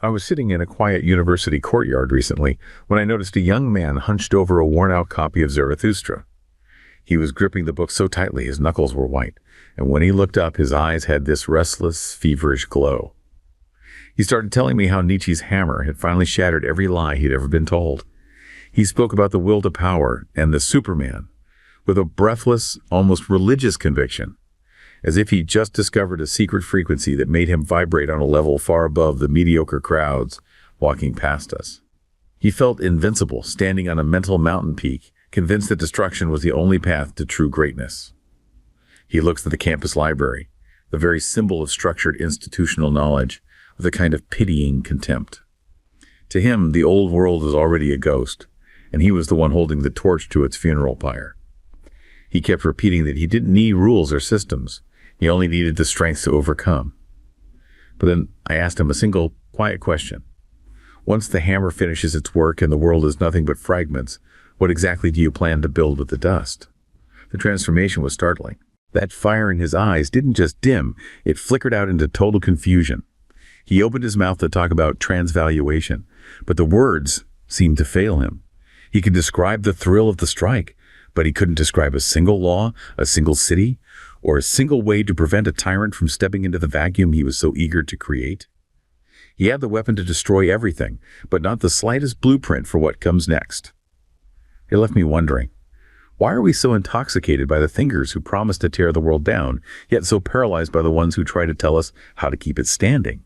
I was sitting in a quiet university courtyard recently when I noticed a young man hunched over a worn-out copy of Zarathustra. He was gripping the book so tightly his knuckles were white, and when he looked up, his eyes had this restless, feverish glow. He started telling me how Nietzsche's hammer had finally shattered every lie he'd ever been told. He spoke about the will to power and the Superman with a breathless, almost religious conviction, as if he'd just discovered a secret frequency that made him vibrate on a level far above the mediocre crowds walking past us. He felt invincible, standing on a mental mountain peak, convinced that destruction was the only path to true greatness. He looks at the campus library, the very symbol of structured institutional knowledge, with a kind of pitying contempt. To him, the old world was already a ghost, and he was the one holding the torch to its funeral pyre. He kept repeating that he didn't need rules or systems. He only needed the strength to overcome. But then I asked him a single, quiet question. Once the hammer finishes its work and the world is nothing but fragments, what exactly do you plan to build with the dust? The transformation was startling. That fire in his eyes didn't just dim, it flickered out into total confusion. He opened his mouth to talk about transvaluation, but the words seemed to fail him. He could describe the thrill of the strike, but he couldn't describe a single law, a single city, or a single way to prevent a tyrant from stepping into the vacuum he was so eager to create. He had the weapon to destroy everything, but not the slightest blueprint for what comes next. It left me wondering, why are we so intoxicated by the thinkers who promise to tear the world down, yet so paralyzed by the ones who try to tell us how to keep it standing?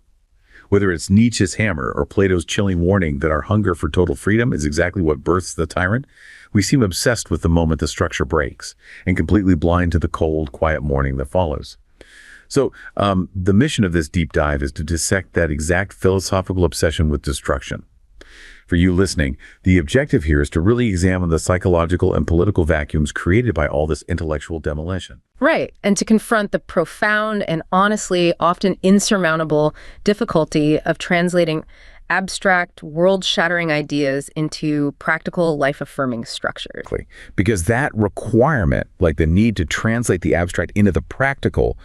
Whether it's Nietzsche's hammer or Plato's chilling warning that our hunger for total freedom is exactly what births the tyrant, we seem obsessed with the moment the structure breaks and completely blind to the cold, quiet morning that follows. So the mission of this deep dive is to dissect that exact philosophical obsession with destruction. For you listening, the objective here is to really examine the psychological and political vacuums created by all this intellectual demolition. Right, and to confront the profound and honestly often insurmountable difficulty of translating abstract, world-shattering ideas into practical, life-affirming structures. Because that requirement, like the need to translate the abstract into the practical,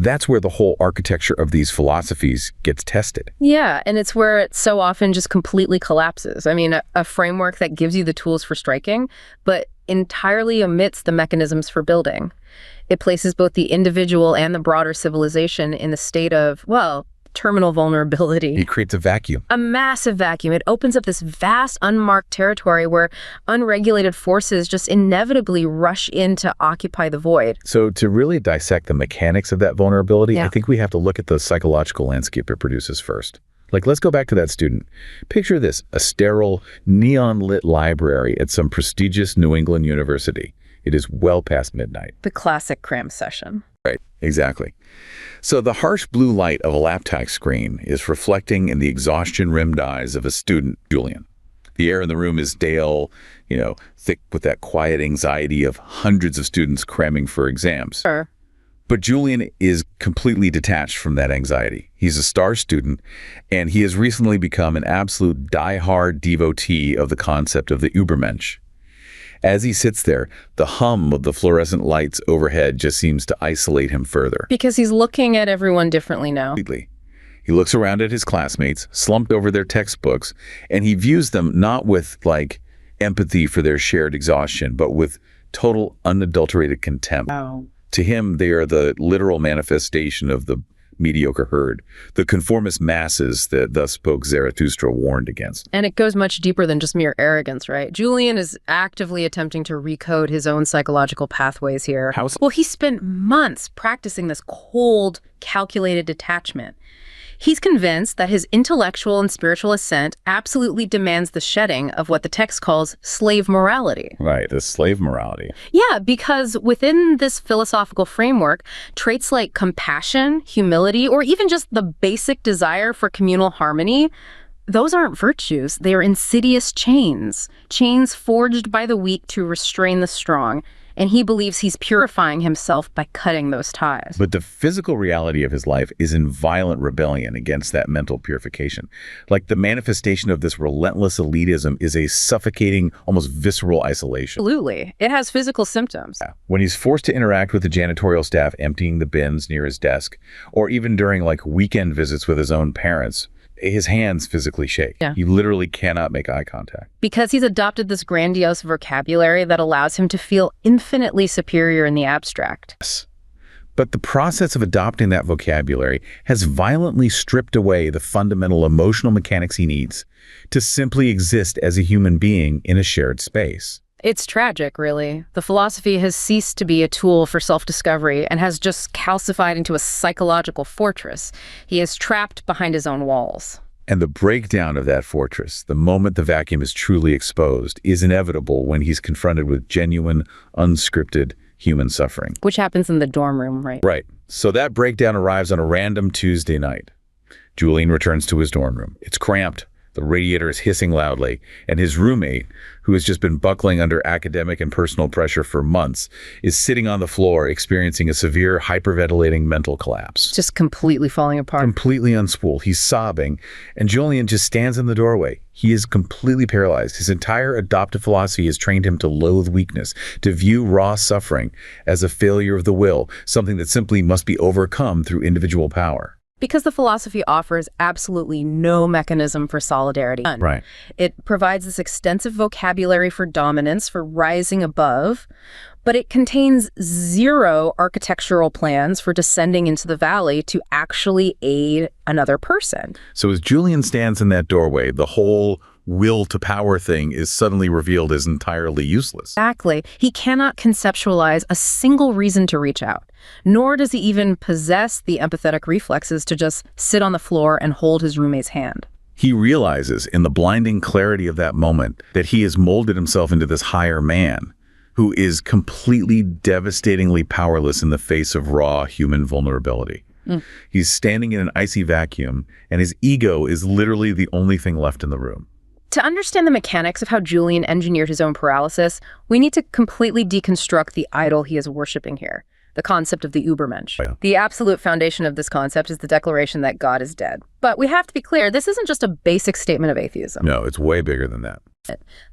that's where the whole architecture of these philosophies gets tested. Yeah, and it's where it so often just completely collapses. I mean, a framework that gives you the tools for striking, but entirely omits the mechanisms for building. It places both the individual and the broader civilization in the state of, well, terminal vulnerability. It creates a vacuum. A massive vacuum. It opens up this vast, unmarked territory where unregulated forces just inevitably rush in to occupy the void. So to really dissect the mechanics of that vulnerability, I think we have to look at the psychological landscape it produces first. Like, let's go back to that student. Picture this, a sterile, neon-lit library at some prestigious New England university. It is well past midnight. The classic cram session. Right, exactly. So the harsh blue light of a laptop screen is reflecting in the exhaustion-rimmed eyes of a student, Julian. The air in the room is stale, thick with that quiet anxiety of hundreds of students cramming for exams. Sure. But Julian is completely detached from that anxiety. He's a star student, and he has recently become an absolute die-hard devotee of the concept of the Übermensch. As he sits there, the hum of the fluorescent lights overhead just seems to isolate him further. Because he's looking at everyone differently now. He looks around at his classmates, slumped over their textbooks, and he views them not with, empathy for their shared exhaustion, but with total unadulterated contempt. Wow. To him, they are the literal manifestation of the mediocre herd, the conformist masses that thus spoke Zarathustra warned against. And it goes much deeper than just mere arrogance, right? Julian is actively attempting to recode his own psychological pathways here. How so? Well, he spent months practicing this cold, calculated detachment. He's convinced that his intellectual and spiritual ascent absolutely demands the shedding of what the text calls slave morality. Right, the slave morality. Yeah, because within this philosophical framework, traits like compassion, humility, or even just the basic desire for communal harmony, those aren't virtues. They are insidious chains forged by the weak to restrain the strong. And he believes he's purifying himself by cutting those ties. But the physical reality of his life is in violent rebellion against that mental purification. Like, the manifestation of this relentless elitism is a suffocating, almost visceral isolation. Absolutely. It has physical symptoms. Yeah. When he's forced to interact with the janitorial staff emptying the bins near his desk, or even during weekend visits with his own parents, His hands physically shake. Yeah. He literally cannot make eye contact. Because he's adopted this grandiose vocabulary that allows him to feel infinitely superior in the abstract. Yes. But the process of adopting that vocabulary has violently stripped away the fundamental emotional mechanics he needs to simply exist as a human being in a shared space. It's tragic, really. The philosophy has ceased to be a tool for self-discovery and has just calcified into a psychological fortress. He is trapped behind his own walls. And the breakdown of that fortress, the moment the vacuum is truly exposed, is inevitable when he's confronted with genuine, unscripted human suffering. Which happens in the dorm room, right? Right. So that breakdown arrives on a random Tuesday night. Julian returns to his dorm room. It's cramped. The radiator is hissing loudly, and his roommate, who has just been buckling under academic and personal pressure for months, is sitting on the floor experiencing a severe hyperventilating mental collapse. Just completely falling apart. Completely unspooled. He's sobbing, and Julian just stands in the doorway. He is completely paralyzed. His entire adoptive philosophy has trained him to loathe weakness, to view raw suffering as a failure of the will, something that simply must be overcome through individual power. Because the philosophy offers absolutely no mechanism for solidarity. Right. It provides this extensive vocabulary for dominance, for rising above, but it contains zero architectural plans for descending into the valley to actually aid another person. So as Julian stands in that doorway, the whole will to power thing is suddenly revealed as entirely useless. Exactly. He cannot conceptualize a single reason to reach out, nor does he even possess the empathetic reflexes to just sit on the floor and hold his roommate's hand. He realizes in the blinding clarity of that moment that he has molded himself into this higher man who is completely devastatingly powerless in the face of raw human vulnerability. He's standing in an icy vacuum, and his ego is literally the only thing left in the room. To understand the mechanics of how Julian engineered his own paralysis, we need to completely deconstruct the idol he is worshiping here, the concept of the Übermensch. Yeah. The absolute foundation of this concept is the declaration that God is dead. But we have to be clear, this isn't just a basic statement of atheism. No, it's way bigger than that.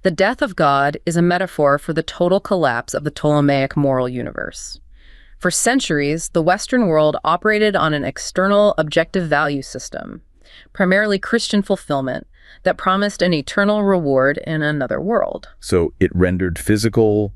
The death of God is a metaphor for the total collapse of the Ptolemaic moral universe. For centuries, the Western world operated on an external objective value system, primarily Christian fulfillment, that promised an eternal reward in another world. So it rendered physical,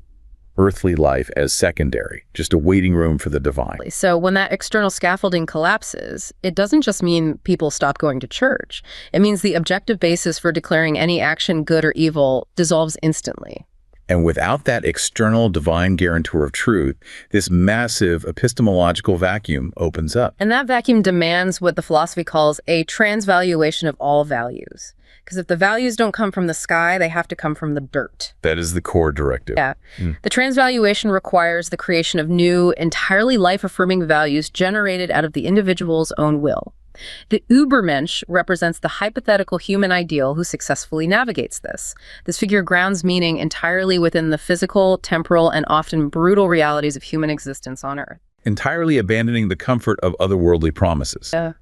earthly life as secondary, just a waiting room for the divine. So when that external scaffolding collapses, it doesn't just mean people stop going to church. It means the objective basis for declaring any action good or evil dissolves instantly. And without that external divine guarantor of truth, this massive epistemological vacuum opens up. And that vacuum demands what the philosophy calls a transvaluation of all values. Because if the values don't come from the sky, they have to come from the dirt. That is the core directive. Yeah. The transvaluation requires the creation of new, entirely life-affirming values generated out of the individual's own will. The Übermensch represents the hypothetical human ideal who successfully navigates this. This figure grounds meaning entirely within the physical, temporal, and often brutal realities of human existence on Earth. Entirely abandoning the comfort of otherworldly promises. Yeah.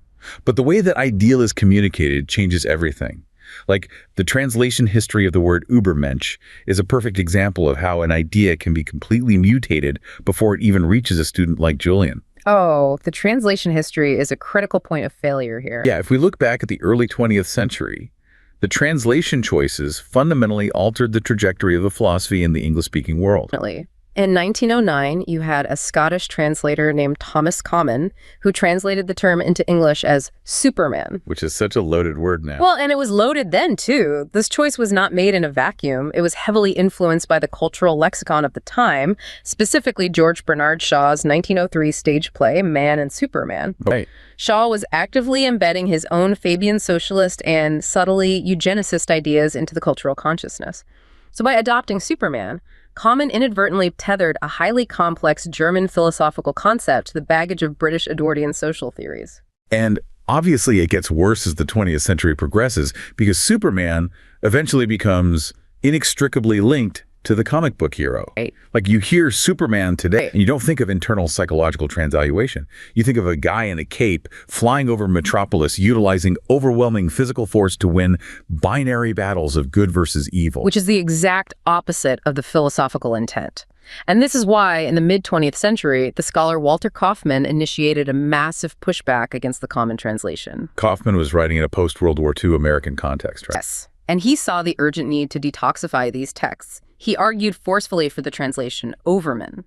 But the way that ideal is communicated changes everything. Like, the translation history of the word Übermensch is a perfect example of how an idea can be completely mutated before it even reaches a student like Julian. Oh, the translation history is a critical point of failure here. Yeah, if we look back at the early 20th century, the translation choices fundamentally altered the trajectory of the philosophy in the English-speaking world. Definitely. In 1909, you had a Scottish translator named Thomas Common who translated the term into English as Superman. Which is such a loaded word now. Well, and it was loaded then, too. This choice was not made in a vacuum. It was heavily influenced by the cultural lexicon of the time, specifically George Bernard Shaw's 1903 stage play, Man and Superman. Right. Shaw was actively embedding his own Fabian socialist and subtly eugenicist ideas into the cultural consciousness. So by adopting Superman, Common inadvertently tethered a highly complex German philosophical concept to the baggage of British Edwardian social theories. And obviously it gets worse as the 20th century progresses because Superman eventually becomes inextricably linked to the comic book hero. Right. Like you hear Superman today, and you don't think of internal psychological transvaluation. You think of a guy in a cape flying over Metropolis, utilizing overwhelming physical force to win binary battles of good versus evil. Which is the exact opposite of the philosophical intent. And this is why, in the mid-20th century, the scholar Walter Kaufmann initiated a massive pushback against the common translation. Kaufmann was writing in a post-World War II American context, right? Yes. And he saw the urgent need to detoxify these texts. He argued forcefully for the translation Übermensch.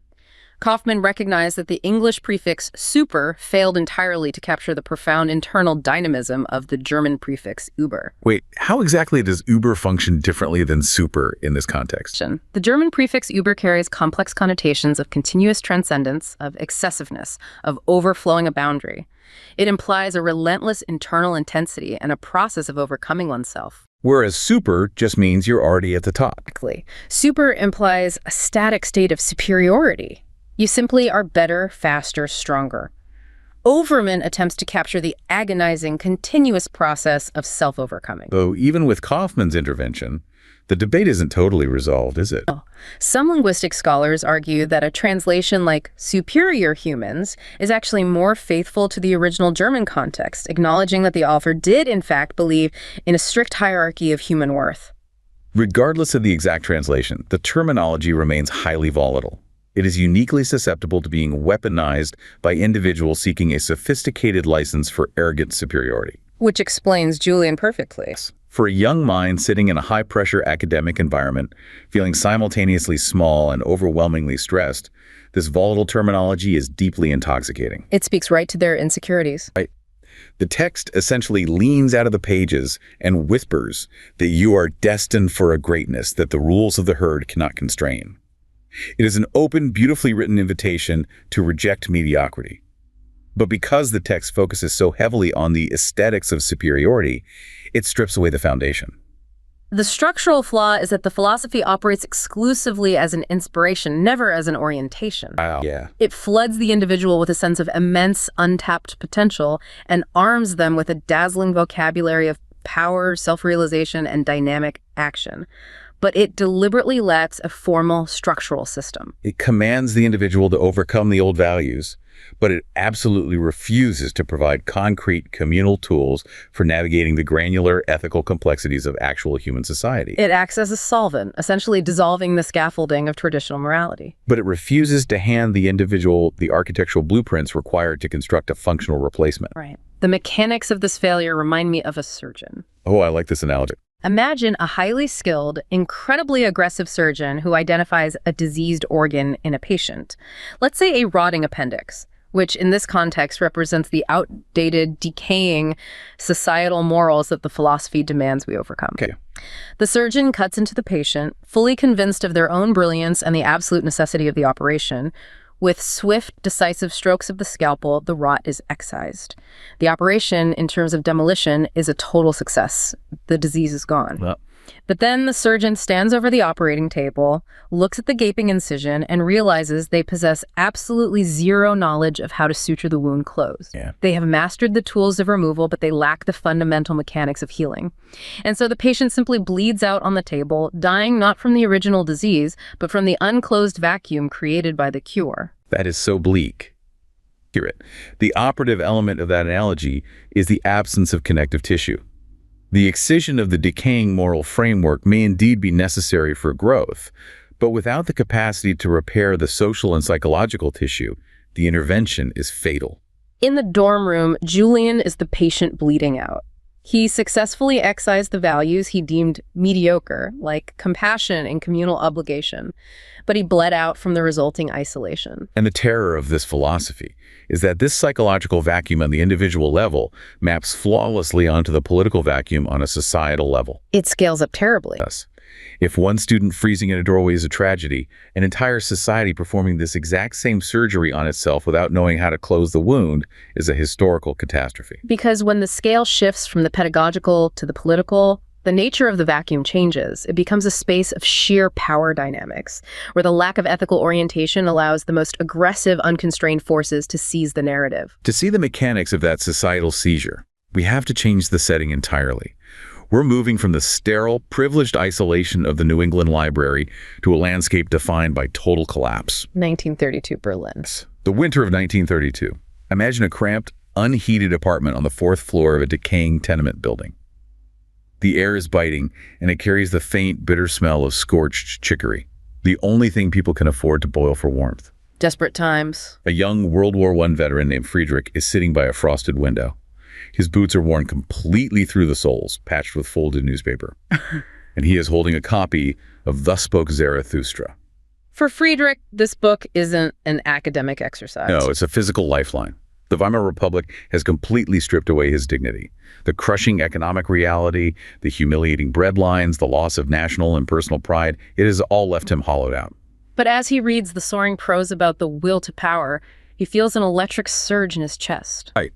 Kaufmann recognized that the English prefix super failed entirely to capture the profound internal dynamism of the German prefix über. Wait, how exactly does über function differently than super in this context? The German prefix über carries complex connotations of continuous transcendence, of excessiveness, of overflowing a boundary. It implies a relentless internal intensity and a process of overcoming oneself. Whereas super just means you're already at the top. Exactly. Super implies a static state of superiority. You simply are better, faster, stronger. Übermensch attempts to capture the agonizing, continuous process of self-overcoming. Though even with Kaufmann's intervention, the debate isn't totally resolved, is it? Some linguistic scholars argue that a translation like superior humans is actually more faithful to the original German context, acknowledging that the author did, in fact, believe in a strict hierarchy of human worth. Regardless of the exact translation, the terminology remains highly volatile. It is uniquely susceptible to being weaponized by individuals seeking a sophisticated license for arrogant superiority. Which explains Julian perfectly. For a young mind sitting in a high-pressure academic environment, feeling simultaneously small and overwhelmingly stressed, this volatile terminology is deeply intoxicating. It speaks right to their insecurities. Right. The text essentially leans out of the pages and whispers that you are destined for a greatness that the rules of the herd cannot constrain. It is an open, beautifully written invitation to reject mediocrity. But because the text focuses so heavily on the aesthetics of superiority, it strips away the foundation. The structural flaw is that the philosophy operates exclusively as an inspiration, never as an orientation. Wow. Yeah. It floods the individual with a sense of immense, untapped potential and arms them with a dazzling vocabulary of power, self-realization, and dynamic action. But it deliberately lacks a formal structural system. It commands the individual to overcome the old values, but it absolutely refuses to provide concrete communal tools for navigating the granular ethical complexities of actual human society. It acts as a solvent, essentially dissolving the scaffolding of traditional morality. But it refuses to hand the individual the architectural blueprints required to construct a functional replacement. Right. The mechanics of this failure remind me of a surgeon. Oh, I like this analogy. Imagine a highly skilled, incredibly aggressive surgeon who identifies a diseased organ in a patient. Let's say a rotting appendix, which in this context represents the outdated, decaying societal morals that the philosophy demands we overcome. Okay. The surgeon cuts into the patient, fully convinced of their own brilliance and the absolute necessity of the operation. With swift, decisive strokes of the scalpel, the rot is excised. The operation, in terms of demolition, is a total success. The disease is gone. Well. But then the surgeon stands over the operating table, looks at the gaping incision, and realizes they possess absolutely zero knowledge of how to suture the wound closed. Yeah. They have mastered the tools of removal, but they lack the fundamental mechanics of healing. And so the patient simply bleeds out on the table, dying not from the original disease, but from the unclosed vacuum created by the cure. That is so bleak. Hear it. The operative element of that analogy is the absence of connective tissue. The excision of the decaying moral framework may indeed be necessary for growth, but without the capacity to repair the social and psychological tissue, the intervention is fatal. In the dorm room, Julian is the patient bleeding out. He successfully excised the values he deemed mediocre, like compassion and communal obligation, but he bled out from the resulting isolation. And the terror of this philosophy is that this psychological vacuum on the individual level maps flawlessly onto the political vacuum on a societal level. It scales up terribly. Thus, if one student freezing in a doorway is a tragedy, an entire society performing this exact same surgery on itself without knowing how to close the wound is a historical catastrophe. Because when the scale shifts from the pedagogical to the political, the nature of the vacuum changes. It becomes a space of sheer power dynamics, where the lack of ethical orientation allows the most aggressive, unconstrained forces to seize the narrative. To see the mechanics of that societal seizure, we have to change the setting entirely. We're moving from the sterile, privileged isolation of the New England Library to a landscape defined by total collapse. 1932 Berlin. The winter of 1932. Imagine a cramped, unheated apartment on the fourth floor of a decaying tenement building. The air is biting, and it carries the faint, bitter smell of scorched chicory, the only thing people can afford to boil for warmth. Desperate times. A young World War I veteran named Friedrich is sitting by a frosted window. His boots are worn completely through the soles, patched with folded newspaper. And he is holding a copy of Thus Spoke Zarathustra. For Friedrich, this book isn't an academic exercise. No, it's a physical lifeline. The Weimar Republic has completely stripped away his dignity. The crushing economic reality, the humiliating breadlines, the loss of national and personal pride, it has all left him hollowed out. But as he reads the soaring prose about the will to power, he feels an electric surge in his chest. Right.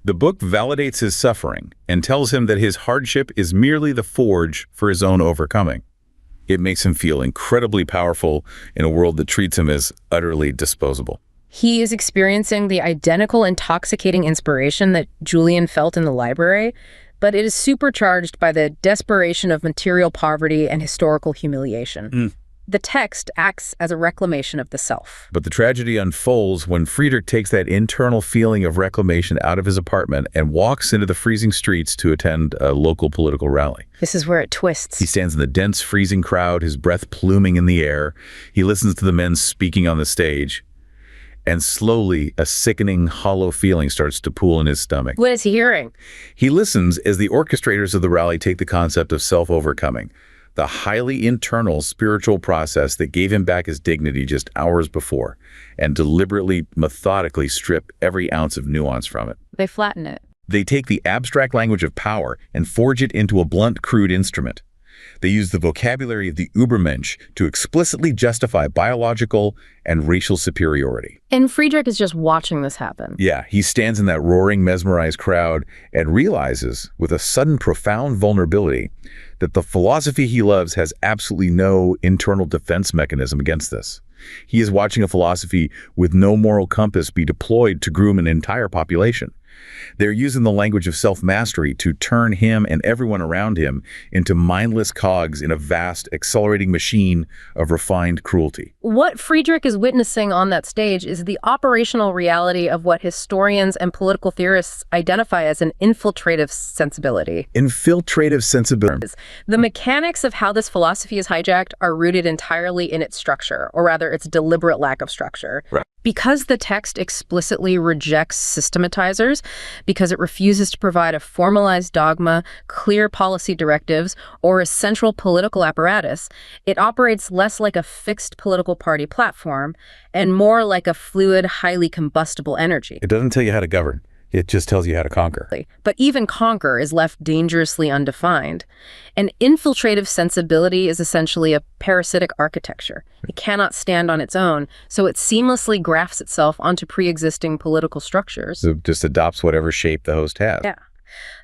The book validates his suffering and tells him that his hardship is merely the forge for his own overcoming. It makes him feel incredibly powerful in a world that treats him as utterly disposable. He is experiencing the identical intoxicating inspiration that Julian felt in the library, but it is supercharged by the desperation of material poverty and historical humiliation. The text acts as a reclamation of the self. But the tragedy unfolds when Friedrich takes that internal feeling of reclamation out of his apartment and walks into the freezing streets to attend a local political rally. This is where it twists. He stands in the dense, freezing crowd, his breath pluming in the air. He listens to the men speaking on the stage. And slowly, a sickening, hollow feeling starts to pool in his stomach. What is he hearing? He listens as the orchestrators of the rally take the concept of self-overcoming, the highly internal spiritual process that gave him back his dignity just hours before, and deliberately, methodically strip every ounce of nuance from it. They flatten it. They take the abstract language of power and forge it into a blunt, crude instrument. They use the vocabulary of the Übermensch to explicitly justify biological and racial superiority. And Friedrich is just watching this happen. Yeah, he stands in that roaring, mesmerized crowd and realizes, with a sudden profound vulnerability, that the philosophy he loves has absolutely no internal defense mechanism against this. He is watching a philosophy with no moral compass be deployed to groom an entire population. They're using the language of self-mastery to turn him and everyone around him into mindless cogs in a vast, accelerating machine of refined cruelty. What Friedrich is witnessing on that stage is the operational reality of what historians and political theorists identify as an infiltrative sensibility. Infiltrative sensibility. The mechanics of how this philosophy is hijacked are rooted entirely in its structure, or rather its deliberate lack of structure. Right. Because the text explicitly rejects systematizers, because it refuses to provide a formalized dogma, clear policy directives, or a central political apparatus, it operates less like a fixed political party platform and more like a fluid, highly combustible energy. It doesn't tell you how to govern. It just tells you how to conquer. But even conquer is left dangerously undefined. An infiltrative sensibility is essentially a parasitic architecture. It cannot stand on its own, so it seamlessly grafts itself onto pre-existing political structures. It just adopts whatever shape the host has. Yeah.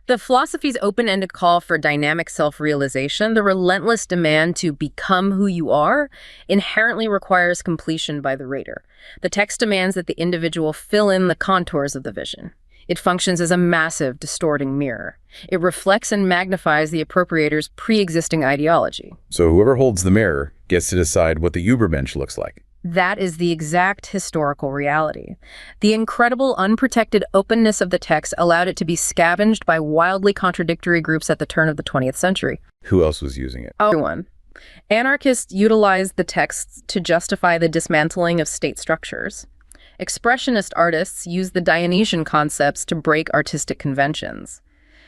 The philosophy's open-ended call for dynamic self-realization, the relentless demand to become who you are, inherently requires completion by the reader. The text demands that the individual fill in the contours of the vision. It functions as a massive, distorting mirror. It reflects and magnifies the appropriator's pre-existing ideology. So whoever holds the mirror gets to decide what the Übermensch looks like. That is the exact historical reality. The incredible, unprotected openness of the text allowed it to be scavenged by wildly contradictory groups at the turn of the 20th century. Who else was using it? Everyone. Anarchists utilized the texts to justify the dismantling of state structures. Expressionist artists used the Dionysian concepts to break artistic conventions.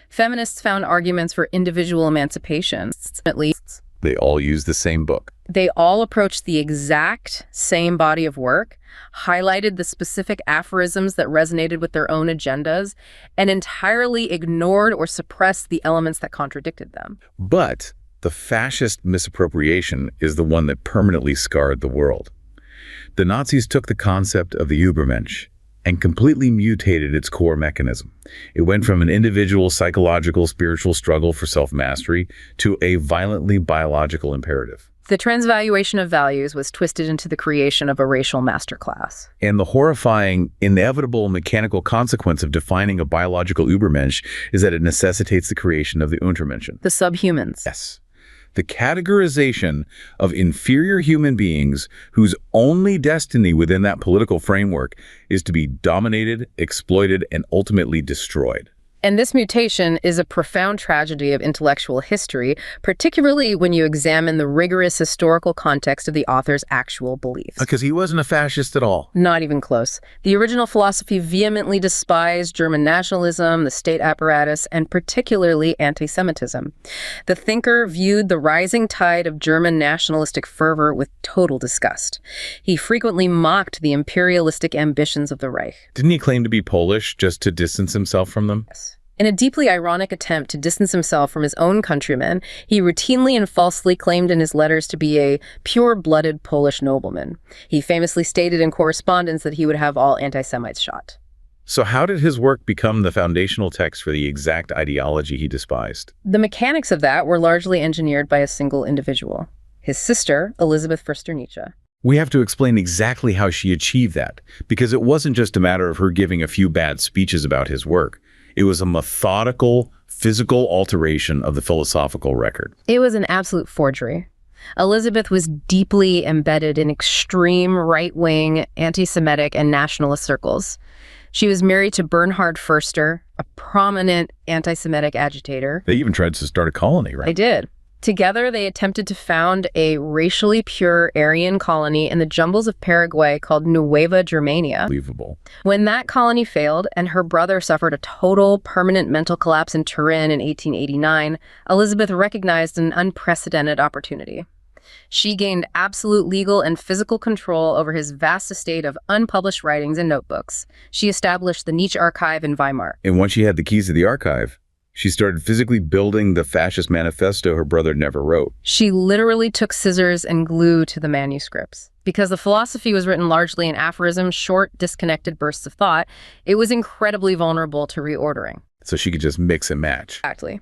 Feminists found arguments for individual emancipation. At least, They all use the same book. they all approached the exact same body of work, highlighted the specific aphorisms that resonated with their own agendas, and entirely ignored or suppressed the elements that contradicted them. But the fascist misappropriation is the one that permanently scarred the world. The Nazis took the concept of the Übermensch and completely mutated its core mechanism. It went from an individual psychological, spiritual struggle for self-mastery to a violently biological imperative. The transvaluation of values was twisted into the creation of a racial masterclass. And the horrifying, inevitable mechanical consequence of defining a biological Übermensch is that it necessitates the creation of the Untermenschen. The subhumans. Yes. The categorization of inferior human beings whose only destiny within that political framework is to be dominated, exploited, and ultimately destroyed. And this mutation is a profound tragedy of intellectual history, particularly when you examine the rigorous historical context of the author's actual beliefs. Because he wasn't a fascist at all. Not even close. The original philosophy vehemently despised German nationalism, the state apparatus, and particularly anti-Semitism. The thinker viewed the rising tide of German nationalistic fervor with total disgust. He frequently mocked the imperialistic ambitions of the Reich. Didn't he claim to be Polish just to distance himself from them? Yes. In a deeply ironic attempt to distance himself from his own countrymen, he routinely and falsely claimed in his letters to be a pure-blooded Polish nobleman. He famously stated in correspondence that he would have all anti-Semites shot. So how did his work become the foundational text for the exact ideology he despised? The mechanics of that were largely engineered by a single individual, his sister, Elizabeth Förster Nietzsche. We have to explain exactly how she achieved that, because it wasn't just a matter of her giving a few bad speeches about his work. It was a methodical, physical alteration of the philosophical record. It was an absolute forgery. Elizabeth was deeply embedded in extreme right-wing, anti-Semitic, and nationalist circles. She was married to Bernhard Förster, a prominent anti-Semitic agitator. They even tried to start a colony, right? They did. Together, they attempted to found a racially pure Aryan colony in the jungles of Paraguay called Nueva Germania. Unbelievable. When that colony failed and her brother suffered a total permanent mental collapse in Turin in 1889, Elizabeth recognized an unprecedented opportunity. She gained absolute legal and physical control over his vast estate of unpublished writings and notebooks. She established the Nietzsche archive in Weimar. And once she had the keys to the archive, she started physically building the fascist manifesto her brother never wrote. She literally took scissors and glue to the manuscripts. Because the philosophy was written largely in aphorisms, short, disconnected bursts of thought, it was incredibly vulnerable to reordering. So she could just mix and match. Exactly.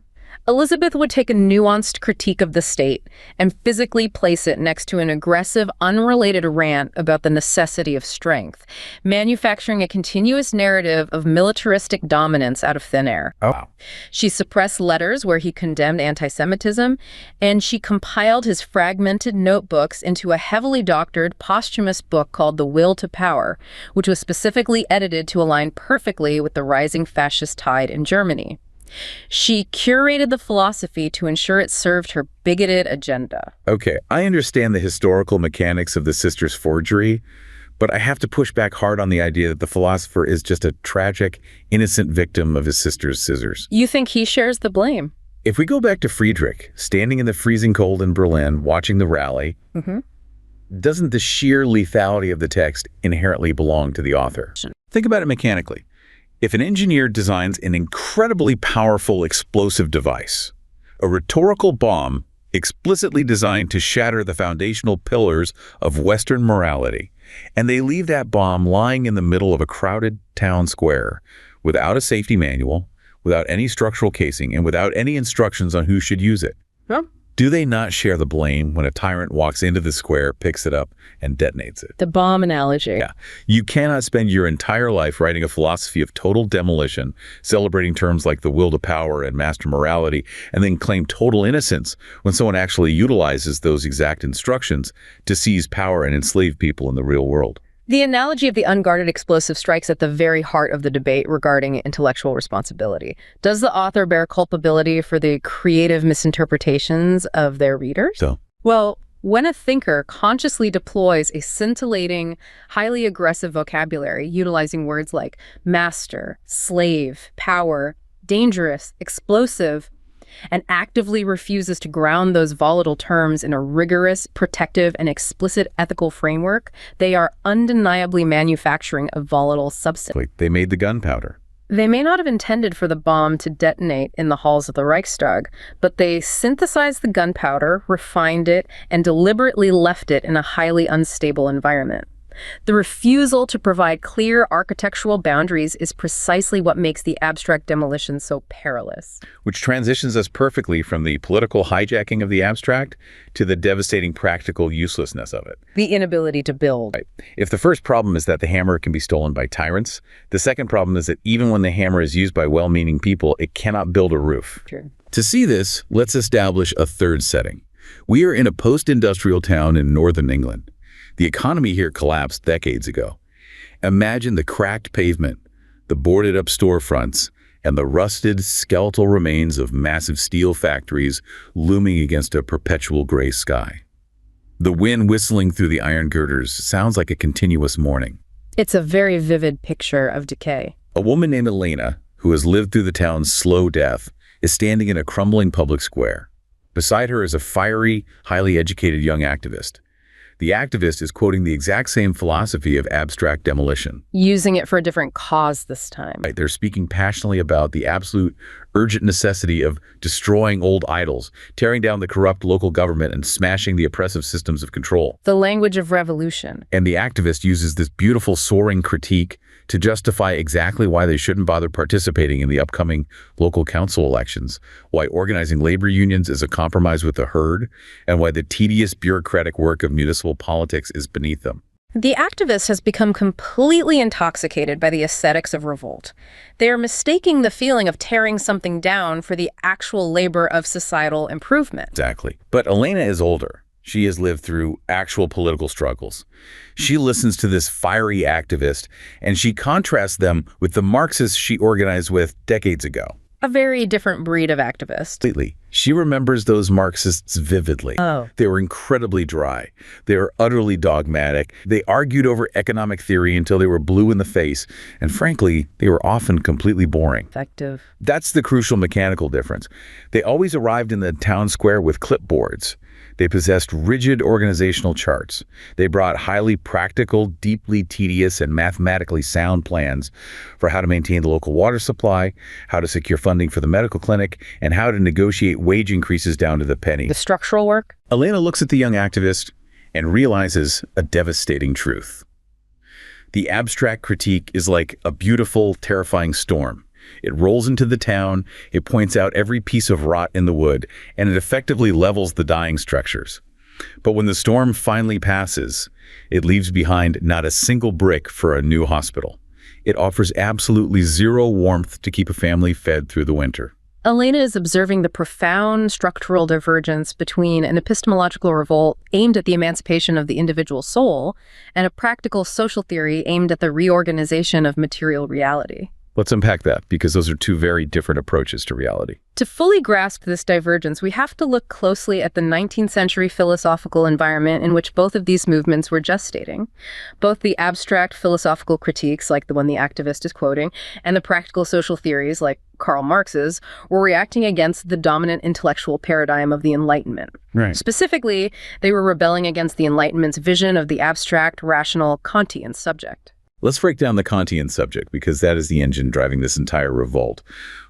Elizabeth would take a nuanced critique of the state and physically place it next to an aggressive, unrelated rant about the necessity of strength, manufacturing a continuous narrative of militaristic dominance out of thin air. Oh, wow. She suppressed letters where he condemned anti-Semitism, and she compiled his fragmented notebooks into a heavily doctored, posthumous book called The Will to Power, which was specifically edited to align perfectly with the rising fascist tide in Germany. She curated the philosophy to ensure it served her bigoted agenda. Okay, I understand the historical mechanics of the sister's forgery, but I have to push back hard on the idea that the philosopher is just a tragic, innocent victim of his sister's scissors. You think he shares the blame? If we go back to Friedrich, standing in the freezing cold in Berlin, watching the rally, doesn't the sheer lethality of the text inherently belong to the author? Think about it mechanically. If an engineer designs an incredibly powerful explosive device, a rhetorical bomb explicitly designed to shatter the foundational pillars of Western morality, and they leave that bomb lying in the middle of a crowded town square without a safety manual, without any structural casing, and without any instructions on who should use it, do they not share the blame when a tyrant walks into the square, picks it up, and detonates it? The bomb analogy. Yeah. You cannot spend your entire life writing a philosophy of total demolition, celebrating terms like the will to power and master morality, and then claim total innocence when someone actually utilizes those exact instructions to seize power and enslave people in the real world. The analogy of the unguarded explosive strikes at the very heart of the debate regarding intellectual responsibility. Does the author bear culpability for the creative misinterpretations of their readers? Well, when a thinker consciously deploys a scintillating, highly aggressive vocabulary utilizing words like master, slave, power, dangerous, explosive, and actively refuses to ground those volatile terms in a rigorous, protective, and explicit ethical framework, they are undeniably manufacturing a volatile substance. They made the gunpowder. They may not have intended for the bomb to detonate in the halls of the Reichstag, but they synthesized the gunpowder, refined it, and deliberately left it in a highly unstable environment. The refusal to provide clear architectural boundaries is precisely what makes the abstract demolition so perilous. Which transitions us perfectly from the political hijacking of the abstract to the devastating practical uselessness of it. The inability to build. Right. If the first problem is that the hammer can be stolen by tyrants, the second problem is that even when the hammer is used by well-meaning people, it cannot build a roof. True. To see this, let's establish a third setting. We are in a post-industrial town in northern England. The economy here collapsed decades ago. Imagine the cracked pavement, the boarded-up storefronts, and the rusted, skeletal remains of massive steel factories looming against a perpetual gray sky. The wind whistling through the iron girders sounds like a continuous mourning. It's a very vivid picture of decay. A woman named Elena, who has lived through the town's slow death, is standing in a crumbling public square. Beside her is a fiery, highly educated young activist. The activist is quoting the exact same philosophy of abstract demolition. Using it for a different cause this time. Right, they're speaking passionately about the absolute urgent necessity of destroying old idols, tearing down the corrupt local government, and smashing the oppressive systems of control. The language of revolution. And the activist uses this beautiful soaring critique to justify exactly why they shouldn't bother participating in the upcoming local council elections, why organizing labor unions is a compromise with the herd, and why the tedious bureaucratic work of municipal politics is beneath them. The activist has become completely intoxicated by the aesthetics of revolt. They are mistaking the feeling of tearing something down for the actual labor of societal improvement. Exactly. But Elena is older. She has lived through actual political struggles. She listens to this fiery activist, and she contrasts them with the Marxists she organized with decades ago. A very different breed of activist. Completely. She remembers those Marxists vividly. Oh. They were incredibly dry. They were utterly dogmatic. They argued over economic theory until they were blue in the face. And frankly, they were often completely boring. Effective. That's the crucial mechanical difference. They always arrived in the town square with clipboards. They possessed rigid organizational charts. They brought highly practical, deeply tedious, and mathematically sound plans for how to maintain the local water supply, how to secure funding for the medical clinic, and how to negotiate wage increases down to the penny. The structural work? Elena looks at the young activist and realizes a devastating truth. The abstract critique is like a beautiful, terrifying storm. It rolls into the town, it points out every piece of rot in the wood, and it effectively levels the dying structures. But when the storm finally passes, it leaves behind not a single brick for a new hospital. It offers absolutely zero warmth to keep a family fed through the winter. Elena is observing the profound structural divergence between an epistemological revolt aimed at the emancipation of the individual soul and a practical social theory aimed at the reorganization of material reality. Let's unpack that, because those are two very different approaches to reality. To fully grasp this divergence, we have to look closely at the 19th century philosophical environment in which both of these movements were gestating. Both the abstract philosophical critiques, like the one the activist is quoting, and the practical social theories, like Karl Marx's, were reacting against the dominant intellectual paradigm of the Enlightenment. Right. Specifically, they were rebelling against the Enlightenment's vision of the abstract, rational, Kantian subject. Let's break down the Kantian subject, because that is the engine driving this entire revolt.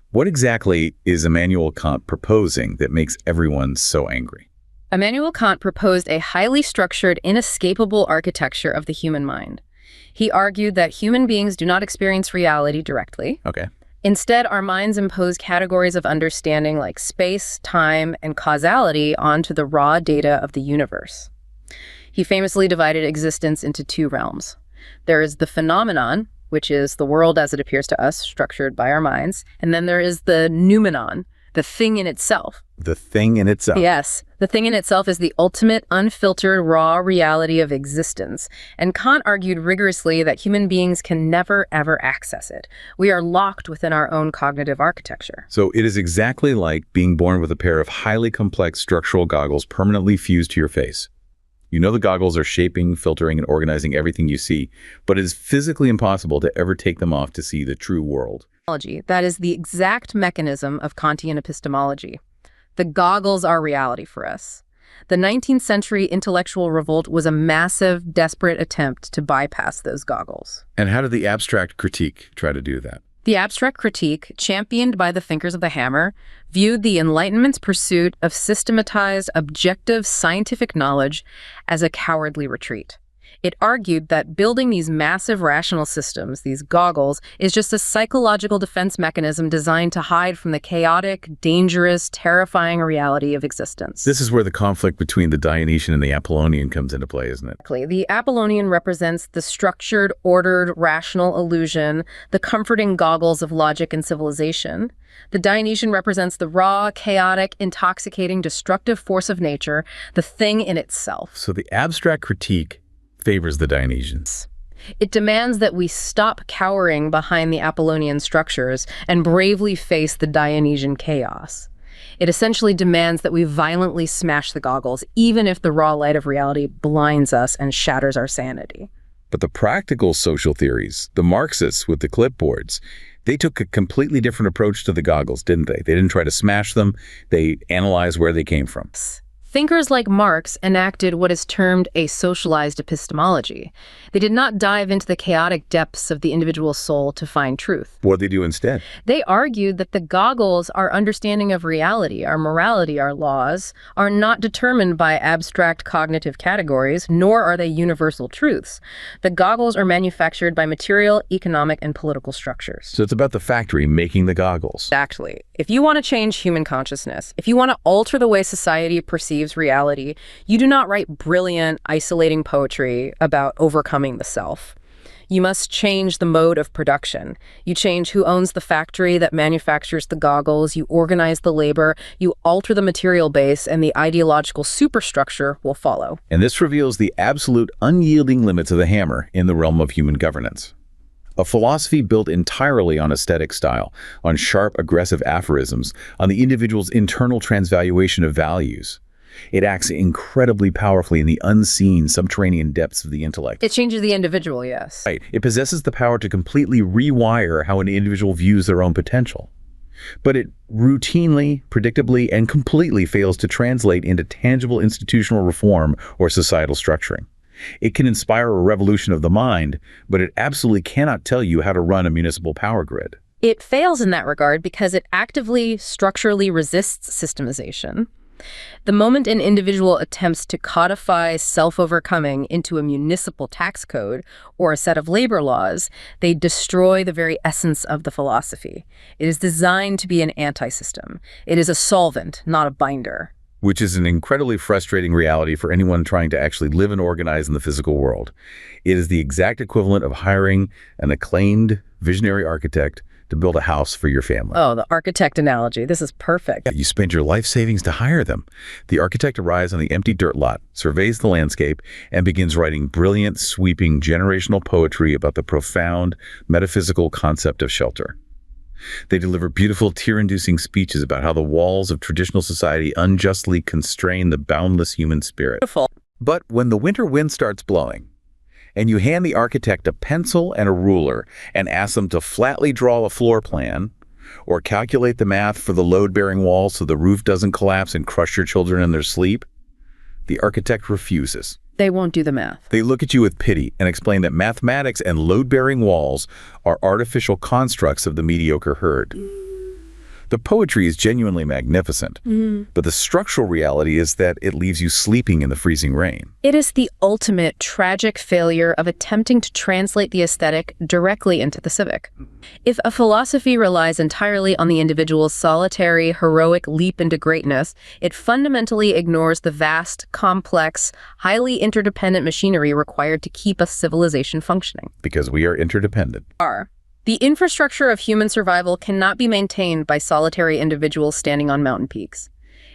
What exactly is Immanuel Kant proposing that makes everyone so angry? Immanuel Kant proposed a highly structured, inescapable architecture of the human mind. He argued that human beings do not experience reality directly. Okay. Instead, our minds impose categories of understanding like space, time, and causality onto the raw data of the universe. He famously divided existence into two realms. There is the phenomenon, which is the world as it appears to us, structured by our minds. And then there is the noumenon, the thing in itself. The thing in itself. Yes. The thing in itself is the ultimate, unfiltered, raw reality of existence. And Kant argued rigorously that human beings can never, ever access it. We are locked within our own cognitive architecture. So it is exactly like being born with a pair of highly complex structural goggles permanently fused to your face. You know the goggles are shaping, filtering, and organizing everything you see, but it is physically impossible to ever take them off to see the true world. That is the exact mechanism of Kantian epistemology. The goggles are reality for us. The 19th century intellectual revolt was a massive, desperate attempt to bypass those goggles. And how did the abstract critique try to do that? The abstract critique, championed by the thinkers of the hammer, viewed the Enlightenment's pursuit of systematized, objective, scientific knowledge as a cowardly retreat. It argued that building these massive rational systems, these goggles, is just a psychological defense mechanism designed to hide from the chaotic, dangerous, terrifying reality of existence. This is where the conflict between the Dionysian and the Apollonian comes into play, isn't it? The Apollonian represents the structured, ordered, rational illusion, the comforting goggles of logic and civilization. The Dionysian represents the raw, chaotic, intoxicating, destructive force of nature, the thing in itself. So the abstract critique favors the Dionysian. It demands that we stop cowering behind the Apollonian structures and bravely face the Dionysian chaos. It essentially demands that we violently smash the goggles, even if the raw light of reality blinds us and shatters our sanity. But the practical social theories, the Marxists with the clipboards, they took a completely different approach to the goggles, didn't they? They didn't try to smash them. They analyzed where they came from. Thinkers like Marx enacted what is termed a socialized epistemology. They did not dive into the chaotic depths of the individual soul to find truth. What did they do instead? They argued that the goggles, our understanding of reality, our morality, our laws, are not determined by abstract cognitive categories, nor are they universal truths. The goggles are manufactured by material, economic, and political structures. So it's about the factory making the goggles. Exactly. If you want to change human consciousness, if you want to alter the way society perceives reality, you do not write brilliant, isolating poetry about overcoming the self. You must change the mode of production. You change who owns the factory that manufactures the goggles, you organize the labor, you alter the material base, and the ideological superstructure will follow. And this reveals the absolute unyielding limits of the hammer in the realm of human governance. A philosophy built entirely on aesthetic style, on sharp, aggressive aphorisms, on the individual's internal transvaluation of values. It acts incredibly powerfully in the unseen, subterranean depths of the intellect. It changes the individual, yes. Right. It possesses the power to completely rewire how an individual views their own potential. But it routinely, predictably, and completely fails to translate into tangible institutional reform or societal structuring. It can inspire a revolution of the mind, but it absolutely cannot tell you how to run a municipal power grid. It fails in that regard because it actively, structurally resists systemization. The moment an individual attempts to codify self-overcoming into a municipal tax code or a set of labor laws, they destroy the very essence of the philosophy. It is designed to be an anti-system. It is a solvent, not a binder. Which is an incredibly frustrating reality for anyone trying to actually live and organize in the physical world. It is the exact equivalent of hiring an acclaimed visionary architect to build a house for your family. Oh, the architect analogy. This is perfect. You spend your life savings to hire them. The architect arrives on the empty dirt lot, surveys the landscape, and begins writing brilliant, sweeping, generational poetry about the profound, metaphysical concept of shelter. They deliver beautiful, tear-inducing speeches about how the walls of traditional society unjustly constrain the boundless human spirit. Beautiful. But when the winter wind starts blowing, and you hand the architect a pencil and a ruler and ask them to flatly draw a floor plan or calculate the math for the load-bearing walls so the roof doesn't collapse and crush your children in their sleep, the architect refuses. They won't do the math. They look at you with pity and explain that mathematics and load-bearing walls are artificial constructs of the mediocre herd. The poetry is genuinely magnificent, but the structural reality is that it leaves you sleeping in the freezing rain. It is the ultimate tragic failure of attempting to translate the aesthetic directly into the civic. If a philosophy relies entirely on the individual's solitary, heroic leap into greatness, it fundamentally ignores the vast, complex, highly interdependent machinery required to keep a civilization functioning. Because we are interdependent. The infrastructure of human survival cannot be maintained by solitary individuals standing on mountain peaks.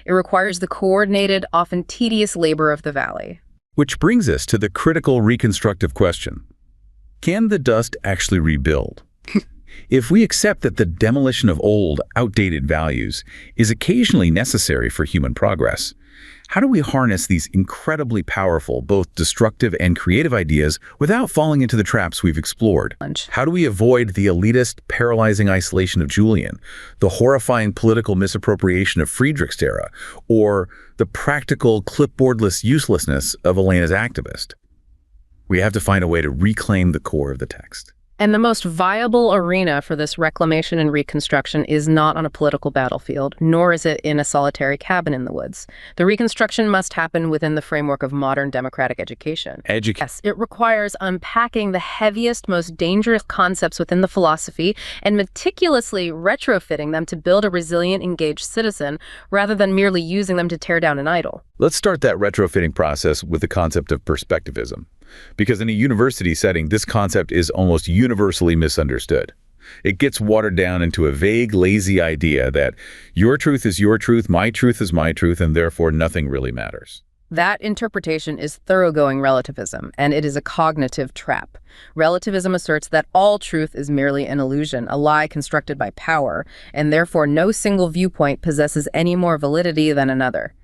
It requires the coordinated, often tedious labor of the valley. Which brings us to the critical reconstructive question. Can the dust actually rebuild? If we accept that the demolition of old, outdated values is occasionally necessary for human progress, how do we harness these incredibly powerful, both destructive and creative ideas without falling into the traps we've explored? How do we avoid the elitist, paralyzing isolation of Julian, the horrifying political misappropriation of Friedrich's era, or the practical, clipboardless uselessness of Elena's activist? We have to find a way to reclaim the core of the text. And the most viable arena for this reclamation and reconstruction is not on a political battlefield, nor is it in a solitary cabin in the woods. The reconstruction must happen within the framework of modern democratic education. Yes, it requires unpacking the heaviest, most dangerous concepts within the philosophy and meticulously retrofitting them to build a resilient, engaged citizen, rather than merely using them to tear down an idol. Let's start that retrofitting process with the concept of perspectivism. Because in a university setting, this concept is almost universally misunderstood. It gets watered down into a vague, lazy idea that your truth is your truth, my truth is my truth, and therefore nothing really matters. That interpretation is thoroughgoing relativism, and it is a cognitive trap. Relativism asserts that all truth is merely an illusion, a lie constructed by power, and therefore no single viewpoint possesses any more validity than another.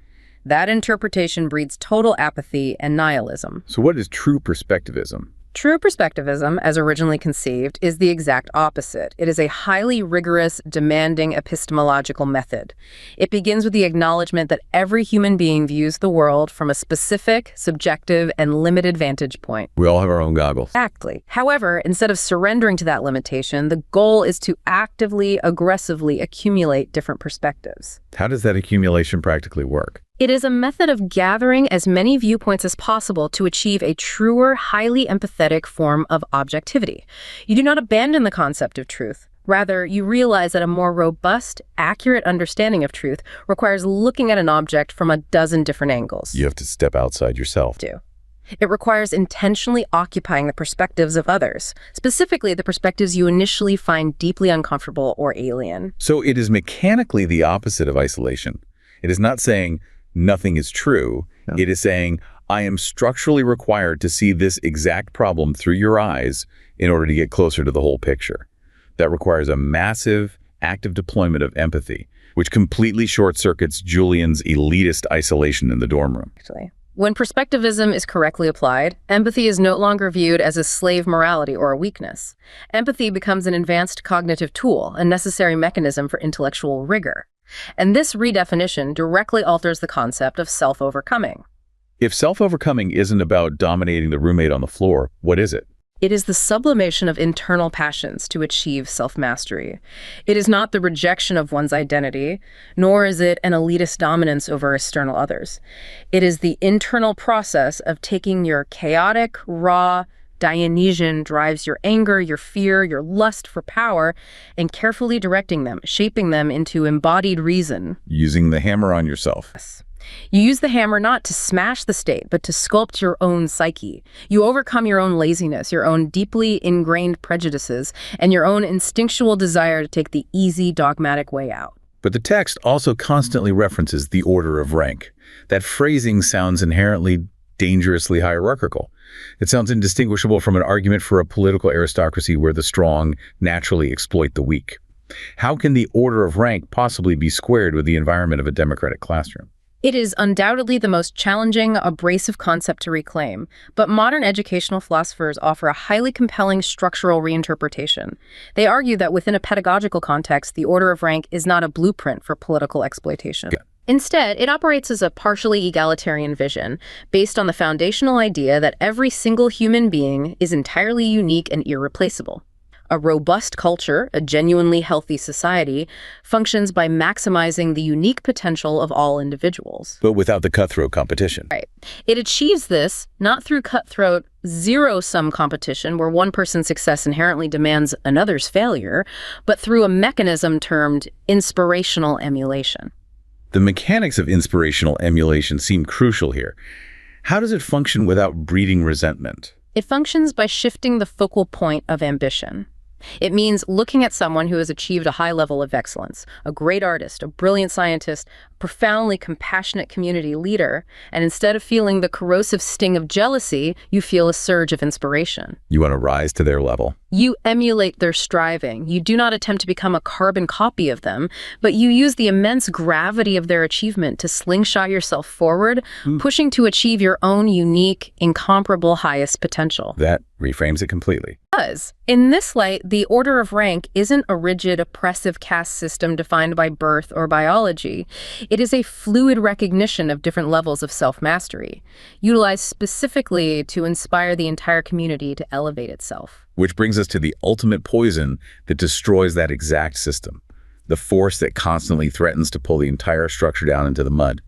That interpretation breeds total apathy and nihilism. So what is true perspectivism? True perspectivism, as originally conceived, is the exact opposite. It is a highly rigorous, demanding epistemological method. It begins with the acknowledgement that every human being views the world from a specific, subjective, and limited vantage point. We all have our own goggles. Exactly. However, instead of surrendering to that limitation, the goal is to actively, aggressively accumulate different perspectives. How does that accumulation practically work? It is a method of gathering as many viewpoints as possible to achieve a truer, highly empathetic form of objectivity. You do not abandon the concept of truth. Rather, you realize that a more robust, accurate understanding of truth requires looking at an object from a dozen different angles. You have to step outside yourself. It requires intentionally occupying the perspectives of others, specifically the perspectives you initially find deeply uncomfortable or alien. So it is mechanically the opposite of isolation. It is not saying nothing is true. No. It is saying, I am structurally required to see this exact problem through your eyes in order to get closer to the whole picture. That requires a massive, active deployment of empathy, which completely short-circuits Julian's elitist isolation in the dorm room. When perspectivism is correctly applied, empathy is no longer viewed as a slave morality or a weakness. Empathy becomes an advanced cognitive tool, a necessary mechanism for intellectual rigor. And this redefinition directly alters the concept of self-overcoming. If self-overcoming isn't about dominating the roommate on the floor, what is it? It is the sublimation of internal passions to achieve self-mastery. It is not the rejection of one's identity, nor is it an elitist dominance over external others. It is the internal process of taking your chaotic, raw, Dionysian drives, your anger, your fear, your lust for power, and carefully directing them, shaping them into embodied reason. Using the hammer on yourself. Yes. You use the hammer not to smash the state, but to sculpt your own psyche. You overcome your own laziness, your own deeply ingrained prejudices, and your own instinctual desire to take the easy, dogmatic way out. But the text also constantly references the order of rank. That phrasing sounds inherently dangerously hierarchical. It sounds indistinguishable from an argument for a political aristocracy where the strong naturally exploit the weak. How can the order of rank possibly be squared with the environment of a democratic classroom? It is undoubtedly the most challenging, abrasive concept to reclaim, but modern educational philosophers offer a highly compelling structural reinterpretation. They argue that within a pedagogical context, the order of rank is not a blueprint for political exploitation. Yeah. Instead, it operates as a partially egalitarian vision, based on the foundational idea that every single human being is entirely unique and irreplaceable. A robust culture, a genuinely healthy society, functions by maximizing the unique potential of all individuals. But without the cutthroat competition. Right. It achieves this not through cutthroat, zero-sum competition where one person's success inherently demands another's failure, but through a mechanism termed inspirational emulation. The mechanics of inspirational emulation seem crucial here. How does it function without breeding resentment? It functions by shifting the focal point of ambition. It means looking at someone who has achieved a high level of excellence, a great artist, a brilliant scientist, a profoundly compassionate community leader, and instead of feeling the corrosive sting of jealousy, you feel a surge of inspiration. You want to rise to their level. You emulate their striving. You do not attempt to become a carbon copy of them, but you use the immense gravity of their achievement to slingshot yourself forward, pushing to achieve your own unique, incomparable highest potential. That reframes it completely. It does. In this light, the order of rank isn't a rigid, oppressive caste system defined by birth or biology. It is a fluid recognition of different levels of self-mastery, utilized specifically to inspire the entire community to elevate itself. Which brings us to the ultimate poison that destroys that exact system, the force that constantly threatens to pull the entire structure down into the mud.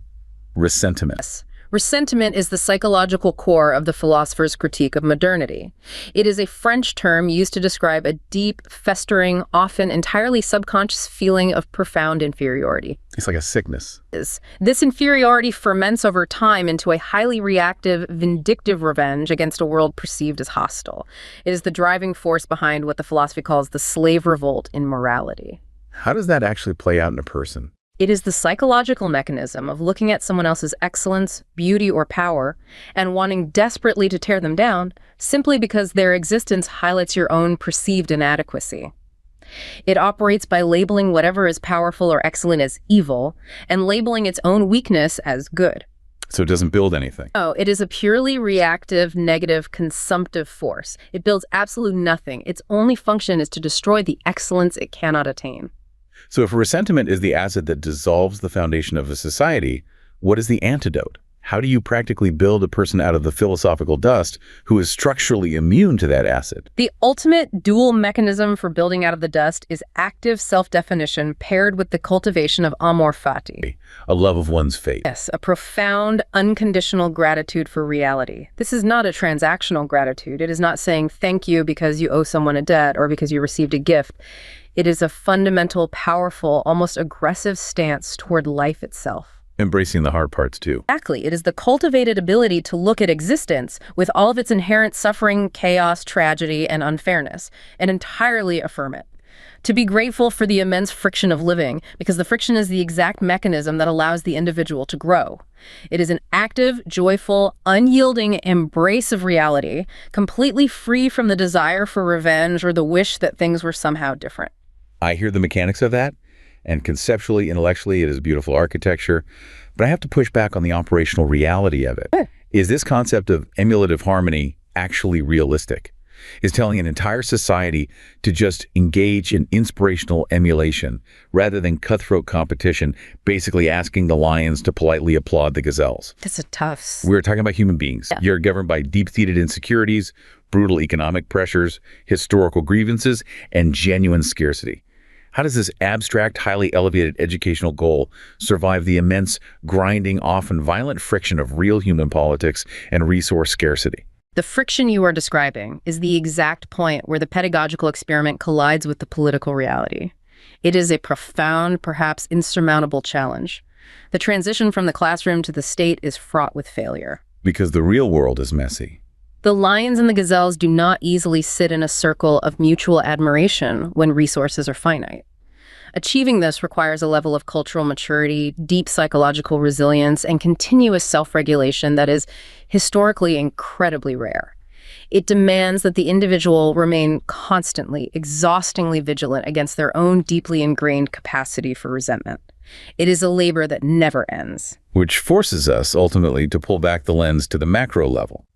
Resentment. Yes. Resentment is the psychological core of the philosopher's critique of modernity. It is a French term used to describe a deep, festering, often entirely subconscious feeling of profound inferiority. It's like a sickness. This inferiority ferments over time into a highly reactive, vindictive revenge against a world perceived as hostile. It is the driving force behind what the philosophy calls the slave revolt in morality. How does that actually play out in a person? It is the psychological mechanism of looking at someone else's excellence, beauty, or power and wanting desperately to tear them down simply because their existence highlights your own perceived inadequacy. It operates by labeling whatever is powerful or excellent as evil and labeling its own weakness as good. So it doesn't build anything. Oh, it is a purely reactive, negative, consumptive force. It builds absolute nothing. Its only function is to destroy the excellence it cannot attain. So if resentment is the acid that dissolves the foundation of a society, what is the antidote? How do you practically build a person out of the philosophical dust who is structurally immune to that acid? The ultimate dual mechanism for building out of the dust is active self-definition paired with the cultivation of amor fati. A love of one's fate. Yes, a profound, unconditional gratitude for reality. This is not a transactional gratitude. It is not saying thank you because you owe someone a debt or because you received a gift. It is a fundamental, powerful, almost aggressive stance toward life itself. Embracing the hard parts too. Exactly. It is the cultivated ability to look at existence with all of its inherent suffering, chaos, tragedy, and unfairness, and entirely affirm it. To be grateful for the immense friction of living, because the friction is the exact mechanism that allows the individual to grow. It is an active, joyful, unyielding embrace of reality, completely free from the desire for revenge or the wish that things were somehow different. I hear the mechanics of that, and conceptually, intellectually, it is beautiful architecture, but I have to push back on the operational reality of it. Is this concept of emulative harmony actually realistic? Is telling an entire society to just engage in inspirational emulation rather than cutthroat competition, basically asking the lions to politely applaud the gazelles? That's a tough... We're talking about human beings. Yeah. You're governed by deep-seated insecurities, brutal economic pressures, historical grievances, and genuine scarcity. How does this abstract, highly elevated educational goal survive the immense, grinding, often violent friction of real human politics and resource scarcity? The friction you are describing is the exact point where the pedagogical experiment collides with the political reality. It is a profound, perhaps insurmountable challenge. The transition from the classroom to the state is fraught with failure. Because the real world is messy. The lions and the gazelles do not easily sit in a circle of mutual admiration when resources are finite. Achieving this requires a level of cultural maturity, deep psychological resilience, and continuous self-regulation that is historically incredibly rare. It demands that the individual remain constantly, exhaustingly vigilant against their own deeply ingrained capacity for resentment. It is a labor that never ends. Which forces us, ultimately, to pull back the lens to the macro level.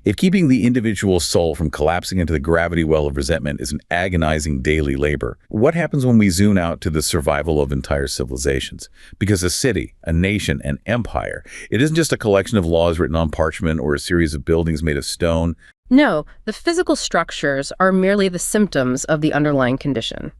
If keeping the individual soul from collapsing into the gravity well of resentment is an agonizing daily labor, what happens when we zoom out to the survival of entire civilizations? Because a city, a nation, an empire, it isn't just a collection of laws written on parchment or a series of buildings made of stone. No, the physical structures are merely the symptoms of the underlying condition.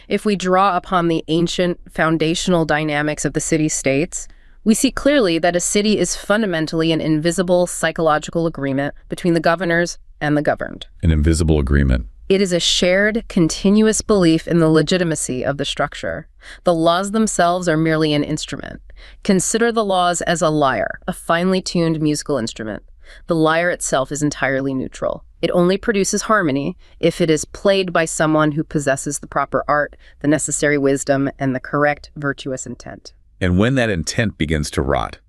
If we draw upon the ancient foundational dynamics of the city-states, we see clearly that a city is fundamentally an invisible psychological agreement between the governors and the governed. An invisible agreement. It is a shared, continuous belief in the legitimacy of the structure. The laws themselves are merely an instrument. Consider the laws as a lyre, a finely tuned musical instrument. The lyre itself is entirely neutral. It only produces harmony if it is played by someone who possesses the proper art, the necessary wisdom, and the correct, virtuous intent. And when that intent begins to rot,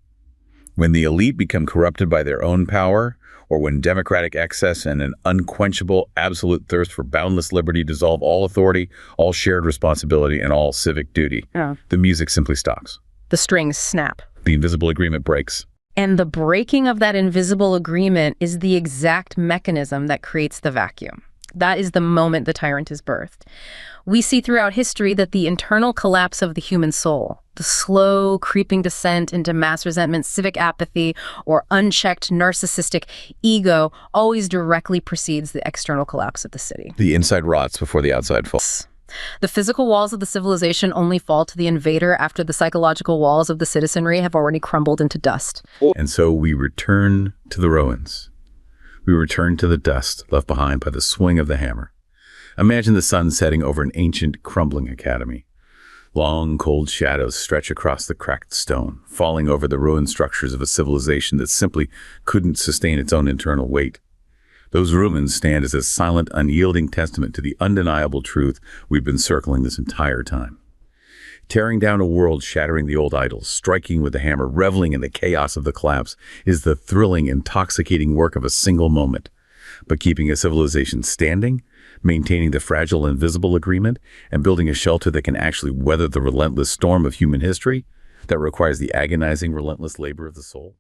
when the elite become corrupted by their own power, or when democratic excess and an unquenchable, absolute thirst for boundless liberty dissolve all authority, all shared responsibility, and all civic duty, the music simply stops. The strings snap. The invisible agreement breaks. And the breaking of that invisible agreement is the exact mechanism that creates the vacuum. That is the moment the tyrant is birthed. We see throughout history that the internal collapse of the human soul, the slow creeping descent into mass resentment, civic apathy, or unchecked narcissistic ego always directly precedes the external collapse of the city. The inside rots before the outside falls. The physical walls of the civilization only fall to the invader after the psychological walls of the citizenry have already crumbled into dust. And so we return to the ruins. We return to the dust left behind by the swing of the hammer. Imagine the sun setting over an ancient, crumbling academy. Long, cold shadows stretch across the cracked stone, falling over the ruined structures of a civilization that simply couldn't sustain its own internal weight. Those ruins stand as a silent, unyielding testament to the undeniable truth we've been circling this entire time. Tearing down a world, shattering the old idols, striking with the hammer, reveling in the chaos of the collapse is the thrilling, intoxicating work of a single moment. But keeping a civilization standing, maintaining the fragile invisible agreement, and building a shelter that can actually weather the relentless storm of human history, that requires the agonizing, relentless labor of the soul.